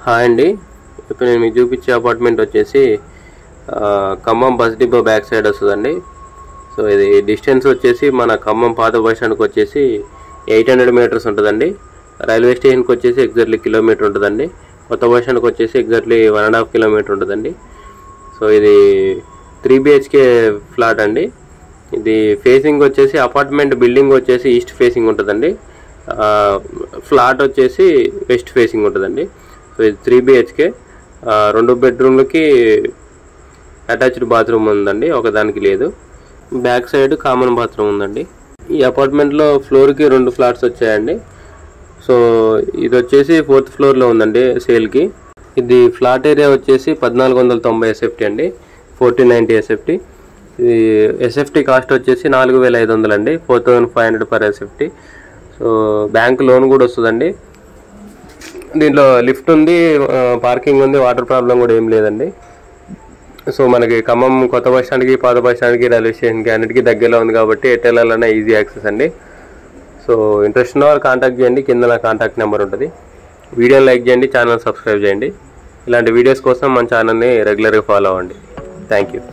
Hi అండి, ఇప్పుడు నేను మీకు చూపించే అపార్ట్మెంట్ వచ్చేసి Khammam bus depot back side వస్తుందండి. సో ఇది డిస్టెన్స్ వచ్చేసి మన ఖమ్మం పాత బస్ స్టాండ్కి వచ్చేసి 800 మీటర్స్ ఉంటుందండి. రైల్వే స్టేషన్కి వచ్చేసి ఎగ్జాక్ట్లీ కిలోమీటర్ ఉంటుందండి. కొత్త బస్ స్టాండ్కి వచ్చేసి ఎగ్జాక్ట్లీ 1.5 కిలోమీటర్ ఉంటుందండి. సో ఇది 3 BHK ఫ్లాట్ అండి. ఇది ఫేసింగ్ వచ్చేసి అపార్ట్మెంట్ బిల్డింగ్ వచ్చేసి ఈస్ట్ ఫేసింగ్ ఉంటుందండి. ఫ్లాట్ వచ్చేసి వెస్ట్ ఫేసింగ్ ఉంటుందండి. సో ఇది 3 BHK, 2 బెడ్రూమ్లకి అటాచ్డ్ బాత్రూమ్ ఉందండి, ఒకదానికి లేదు. బ్యాక్ సైడ్ కామన్ బాత్రూమ్ ఉందండి. ఈ అపార్ట్మెంట్లో ఫ్లోర్కి 2 ఫ్లాట్స్ వచ్చాయండి. సో ఇది వచ్చేసి 4th ఫ్లోర్లో ఉందండి సేల్కి. ఇది ఫ్లాట్ ఏరియా వచ్చేసి 1490 SFT అండి, 1490 SFT. ఇది SFT కాస్ట్ వచ్చేసి 4500 అండి, 4500 per SFT. So bank loan కూడా వస్తుందండి. దీంట్లో లిఫ్ట్ ఉంది, పార్కింగ్ ఉంది, వాటర్ ప్రాబ్లం కూడా ఏం లేదండి. సో మనకి ఖమ్మం కొత్త బస్ స్టాండ్కి, పాత బస్ స్టాండ్కి, రైల్వే స్టేషన్కి అన్నిటికీ దగ్గరలో ఉంది కాబట్టి ఎటు వెళ్ళాలన్నా ఈజీ యాక్సెస్ అండి. సో ఇంట్రెస్ట్ ఉన్న వాళ్ళు కాంటాక్ట్ చేయండి, కింద నా కాంటాక్ట్ నెంబర్ ఉంటుంది. వీడియోని లైక్ చేయండి, ఛానల్ సబ్స్క్రైబ్ చేయండి. ఇలాంటి వీడియోస్ కోసం మన ఛానల్ని రెగ్యులర్గా ఫాలో అవ్వండి. Thank you.